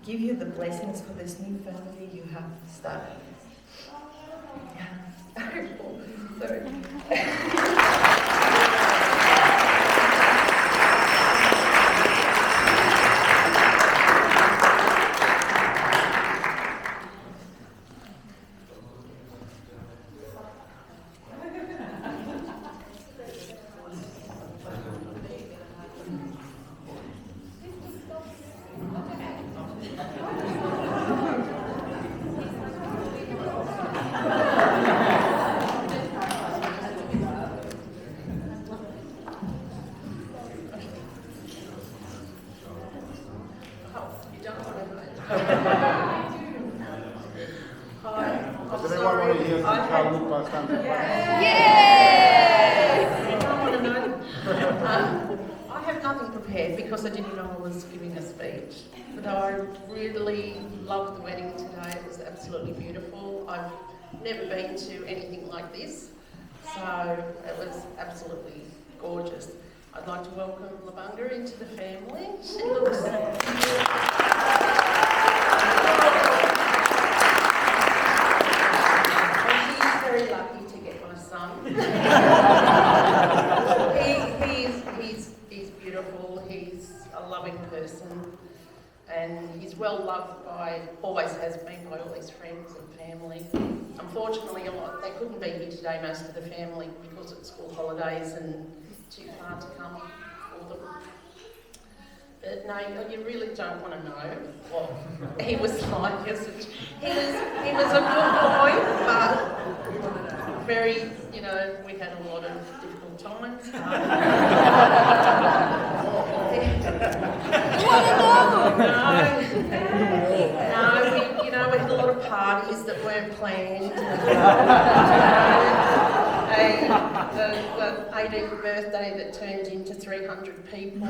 give you the blessings for this new family you have started. I have nothing prepared because I didn't know I was giving a speech, but I really loved the wedding today. It was absolutely beautiful. I've never been to anything like this, so it was absolutely gorgeous. I'd like to welcome Labhanga into the family. She looks beautiful. Very lucky to get my son. He's beautiful, he's a loving person, and he's well loved by, always has been by all his friends and family. Unfortunately, they couldn't be here today, most of the family, because it's school holidays and too far to come for them. But no, you really don't want to know what he was like. He was a good boy, but very, we had a lot of difficult times. We had a lot of parties that weren't planned. The 18th birthday that turned into 300 people.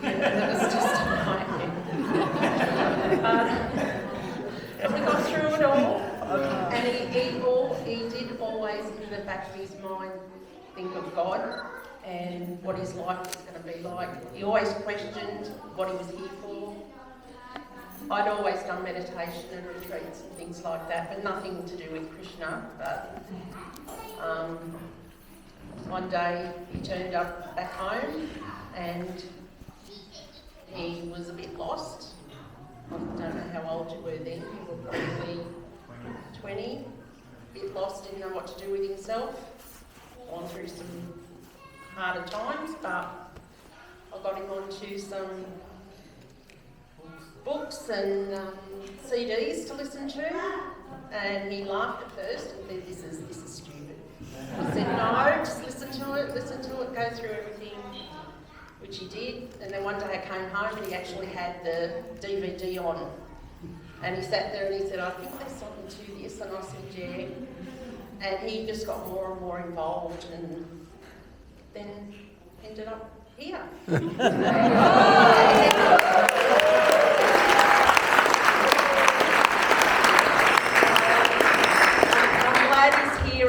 It was just a nightmare. And we got through it all. And he did always, in the back of his mind, think of God and what his life was going to be like. He always questioned what he was here for. I'd always done meditation and retreats and things like that, but nothing to do with Krishna. But one day he turned up back home and he was a bit lost. I don't know how old you were then. You were probably 20, a bit lost, didn't know what to do with himself. Gone through some harder times, but I got him onto some books and CDs to listen to, and he laughed at first and said, this is stupid. I said, no, just listen to it, go through everything, which he did. And then one day I came home and he actually had the DVD on, and he sat there and he said, I think there's something to this, and I said, yeah. And he just got more and more involved, and then ended up here.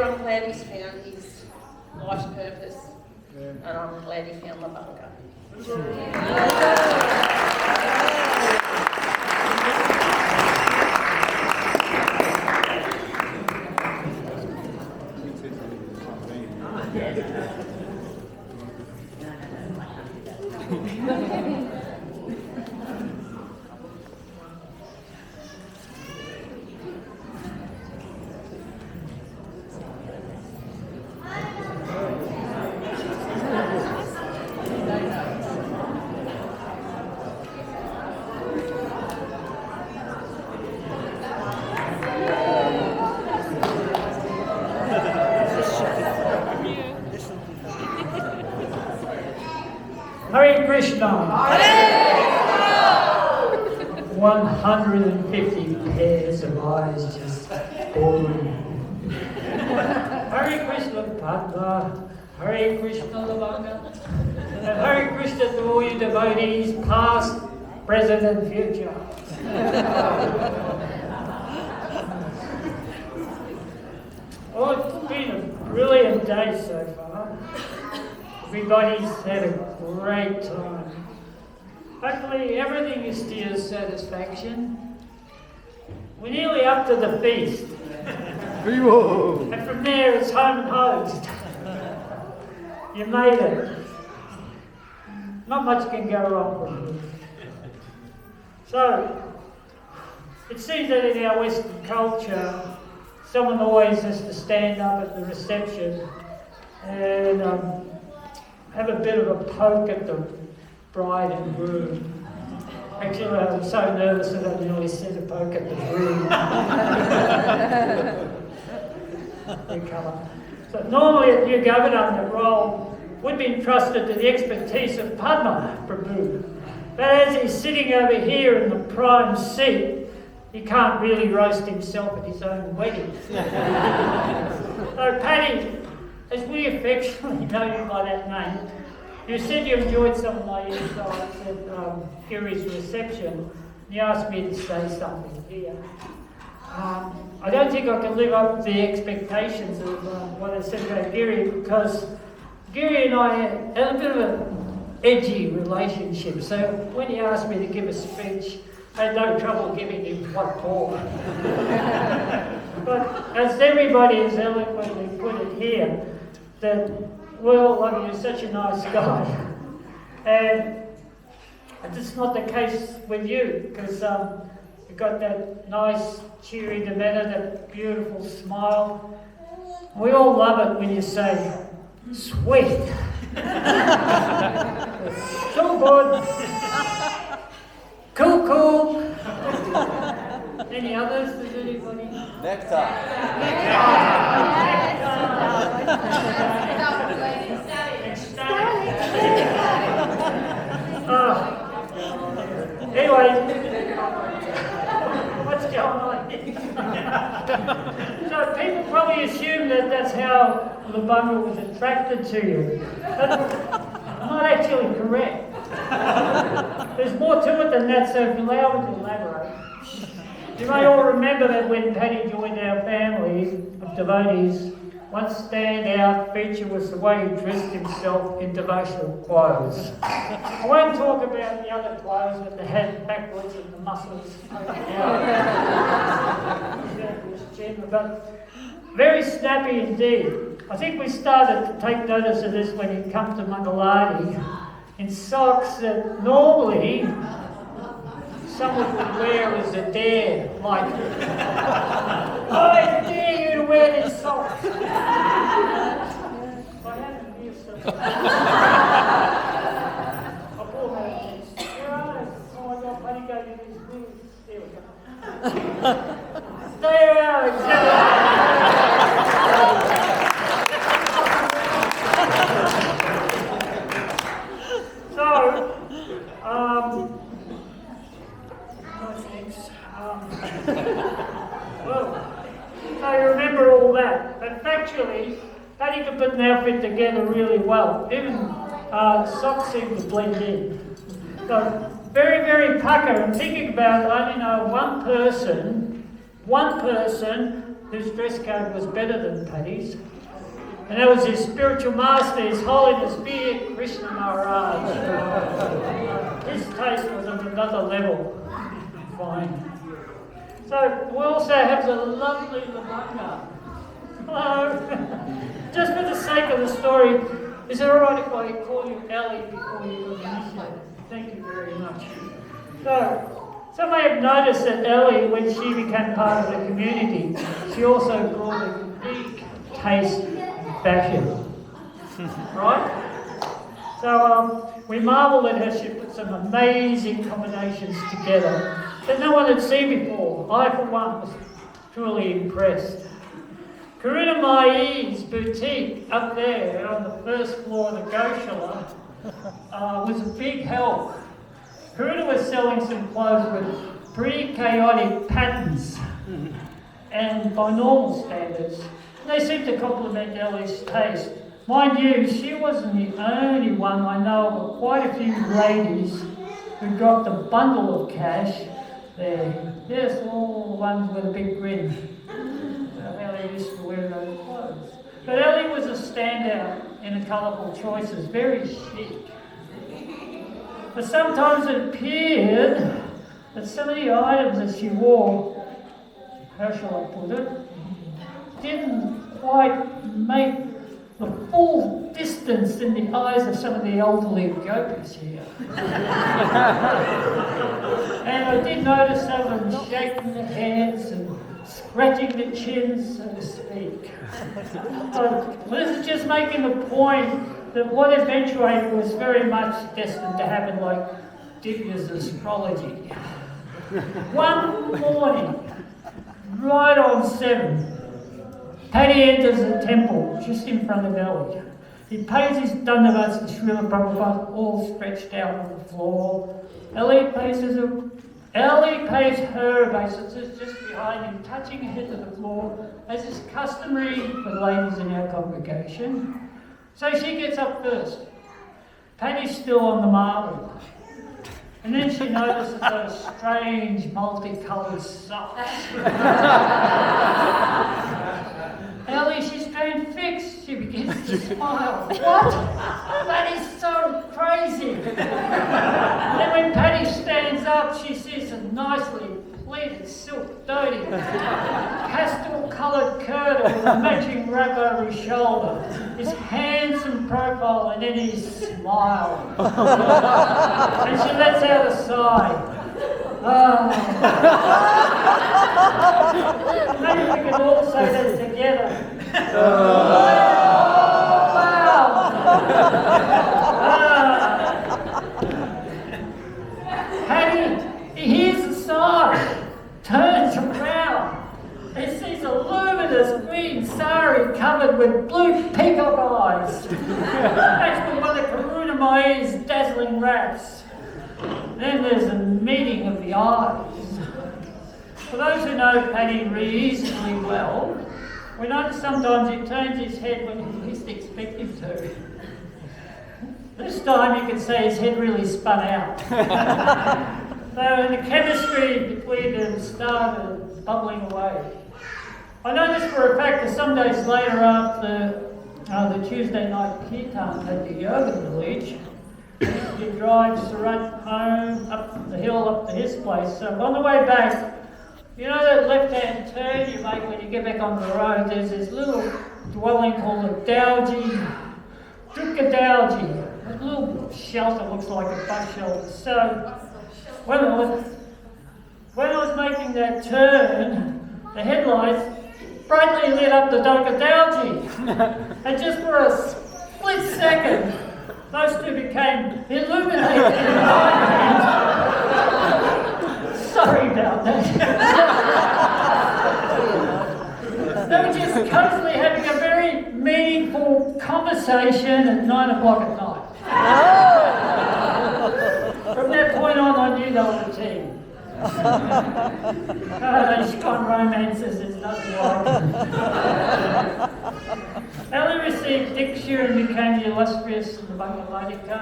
I'm glad he's found his life's purpose, and I'm glad he found Labhanga. Hare Krishna. 150 pairs of eyes just boring. Hare Krishna Padma, Hare Krishna Labhanga, and Hare Krishna to all you devotees, past, present and future. Oh, it's been a brilliant day so far. Everybody's had a great time. Hopefully everything is to your satisfaction. We're nearly up to the feast. And from there it's home and hosed. You made it. Not much can go wrong with it. So, it seems that in our Western culture, someone always has to stand up at the reception and have a bit of a poke at the bride and groom. Actually, I was so nervous that I nearly said a poke at the groom. So normally a new governor in the role would be entrusted to the expertise of Padma Prabhu. But as he's sitting over here in the prime seat, he can't really roast himself at his own wedding. So Paddy, as we affectionately know you by that name, you said you enjoyed some of my insights at Kiri's reception, and you asked me to say something here. I don't think I can live up to the expectations of what I said about Giri, because Giri and I had a bit of an edgy relationship, so when he asked me to give a speech, I had no trouble giving him what for. But as everybody has eloquently put it here, that we all love you, you're such a nice guy. And it's not the case with you, because you've got that nice, cheery demeanour, that beautiful smile. We all love it when you say, sweet. So good. Cool. Any others? Does anybody? Nectar. Anyway, what's going on? So people probably assume that that's how Labhanga was attracted to you. That's not actually correct. There's more to it than that, so if you allow me to elaborate. You may all remember that when Paddy joined our family of devotees, one standout feature was the way he dressed himself in devotional clothes. I won't talk about the other clothes with the head backwards and the muscles poking out. But very snappy indeed. I think we started to take notice of this when he'd come to Mangalati in socks that normally someone would wear as a dare, like, I dare you to wear these socks. I have to be so. I pull my hands. Where are they? Oh my God, Paddy gave me these wings. There we go. Stay out, so you remember all that. But factually, Paddy could put an outfit together really well. Even socks seem to blend in. So very, very pucker. And thinking about it, I only know one person whose dress code was better than Paddy's. And that was his spiritual master, His Holiness B. Krishna Maharaj. His taste was of another level. Fine. So we also have the lovely Labhanga. Hello. Just for the sake of the story, is it alright if I call you Ellie before you go initiated? Thank you very much. So, some may have noticed that Ellie, when she became part of the community, she also brought a unique taste and fashion. Right? So we marvelled at how she put some amazing combinations together that no one had seen before. I, for one, was truly impressed. Karuna Mai's boutique up there on the first floor of the Goshala was a big help. Karuna was selling some clothes with pretty chaotic patterns, and by normal standards, they seemed to complement Ellie's taste. Mind you, she wasn't the only one I know of, but quite a few ladies who dropped a bundle of cash there. Yes, all the ones with a big grin. How they used to wear those clothes. But Ellie was a standout. in the colourful choices, very chic. But sometimes it appeared that some of the items that she wore, how shall I put it, didn't quite make the full distance in the eyes of some of the elderly gopis here. And I did notice some of them shaking their heads and scratching their chins, so to speak. But this is just making the point that what eventuated was very much destined to happen, like Divya's astrology. One morning, right on 7, Paddy enters the temple just in front of Ellie. He pays his dandavats to Srila Prabhupada, all stretched out on the floor. Ellie pays her obeisances just behind him, touching her head to the floor, as is customary for ladies in our congregation. So she gets up first. Paddy's still on the marble. And then she notices those strange multicoloured socks. Ellie, she's transfixed. She begins to smile. What? That is so crazy. Then when Paddy stands up, she sees a nicely pleated silk dhoti, pastel-coloured kirtle with a matching wrap over his shoulder, his handsome profile, and then his smile. And she lets out a sigh. Maybe we can all say that together. Paddy, he hears a sigh, turns around, and sees a luminous green sari covered with blue peacock eyes, matched with one of Karuna Mai's dazzling wraps. Then there's a meeting of the eyes. For those who know Paddy reasonably well, we notice sometimes he turns his head when you least expect him to. This time you can say his head really spun out. So the chemistry between them started bubbling away. I know this for a fact that some days later after the Tuesday night kirtan at the yoga village, he drives Surat home up the hill up to his place. So on the way back, you know that left-hand turn you make when you get back on the road, there's this little dwelling called a Dowji, Dukkha Dowji. A little shelter, looks like a bus shelter. So when I was making that turn, the headlights brightly lit up the Dukkha Dowji. And just for a split second, those two became illuminated in my Sorry about that. They were just cozily having a very meaningful conversation at 9 o'clock at night. From that point on, I knew they were a team. ISKCON romances, there's nothing like it. Ellie received Diksha and became the illustrious Labhanga Latika.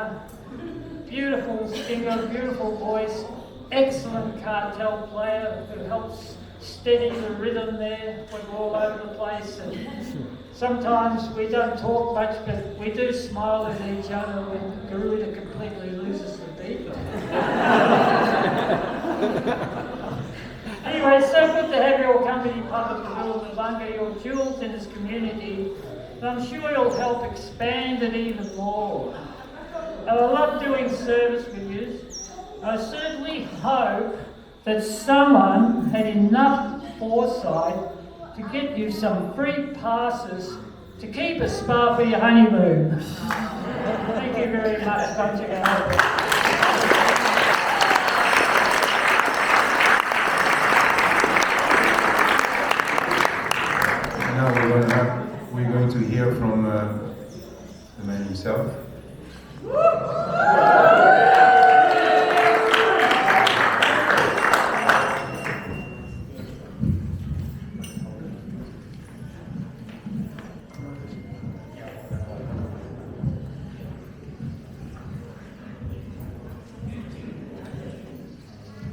Beautiful singer, beautiful voice, excellent cartel player who helps steady the rhythm there when we're all over the place. And sometimes we don't talk much, but we do smile at each other when Garuda completely loses the beat. Anyway, it's so good to have your company, Padmalocan das Labhanga, your jewels in this community. And I'm sure you'll help expand it even more. And I love doing service with you. I certainly hope that someone had enough foresight to get you some free passes to keep a spa for your honeymoon. Thank you very much, once again. Now we're going to hear from the man himself.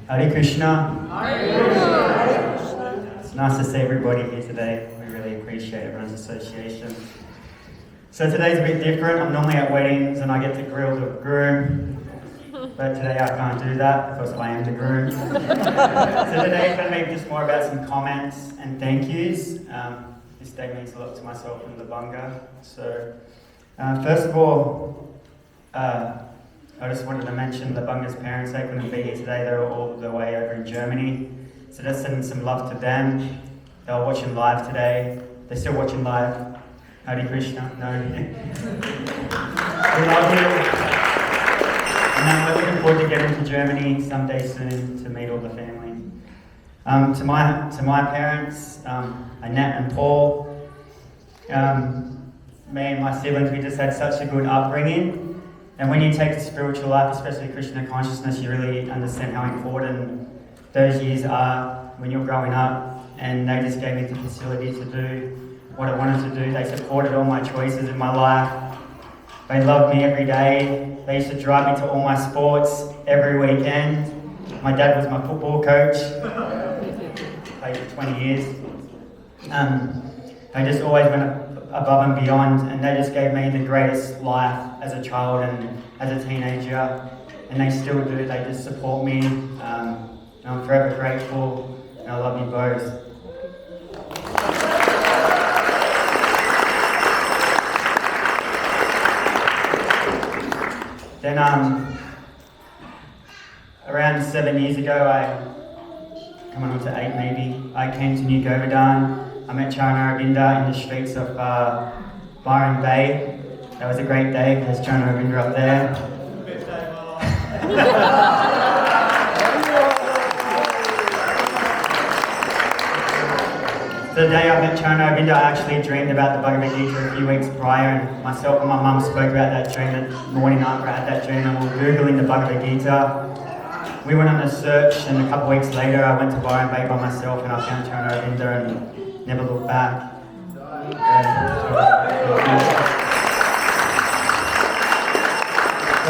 Hare Krishna. It's nice to see everybody here today. We really appreciate everyone's association. So today's a bit different. I'm normally at weddings and I get to grill the groom, but today I can't do that because I am the groom. So today's going to be just more about some comments and thank yous. This day means a lot to myself and Labhanga. So first of all, I just wanted to mention Labhanga's parents. They couldn't be here today. They were all the way over in Germany. So just sending some love to them. They were watching live today. They're still watching live. Hare Krishna. No. We love you. And we're looking forward to getting to Germany someday soon to meet all the family. To my parents, Annette and Paul, me and my siblings, we just had such a good upbringing. And when you take the spiritual life, especially Krishna consciousness, you really understand how important those years are when you're growing up. And they just gave me the facility to do what I wanted to do. They supported all my choices in my life. They loved me every day. They used to drive me to all my sports every weekend. My dad was my football coach. Played for 20 years. They just always went above and beyond, and they just gave me the greatest life as a child and as a teenager, and they still do. They just support me, and I'm forever grateful, and I love you both. Then around 7 years ago, coming on to 8 maybe, I came to New Govardhan. I met Charana Arvinda in the streets of Byron Bay. That was a great day. There's Charana Arvinda up there. The day I met Charana Arvinda, I actually dreamed about the Bhagavad Gita a few weeks prior, and myself and my mum spoke about that dream the morning after I had that dream, and we were Googling the Bhagavad Gita. We went on a search, and a couple of weeks later I went to Byron Bay by myself and I found Charana Arvinda and never looked back. So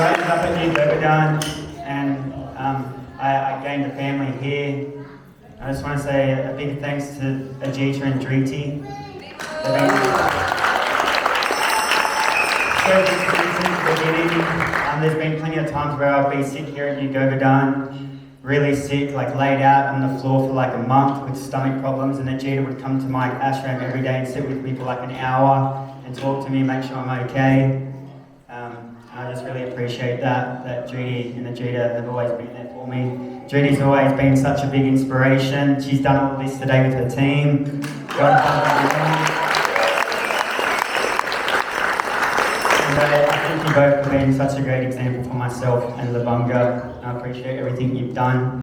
I ended up at New Govardhan, and I gained a family here. I just want to say a big thanks to Ajita and Driti. They've been so good to me since the beginning. There's been plenty of times where I'll be sick here at New Govardhan, really sick, like laid out on the floor for like a month with stomach problems, and Ajita would come to my ashram every day and sit with me for like an hour and talk to me, make sure I'm okay. I just really appreciate that Judy and Ajita have always been there for me. Judy's always been such a big inspiration. She's done all this today with her team. And I thank you both for being such a great example for myself and Labhanga. I appreciate everything you've done.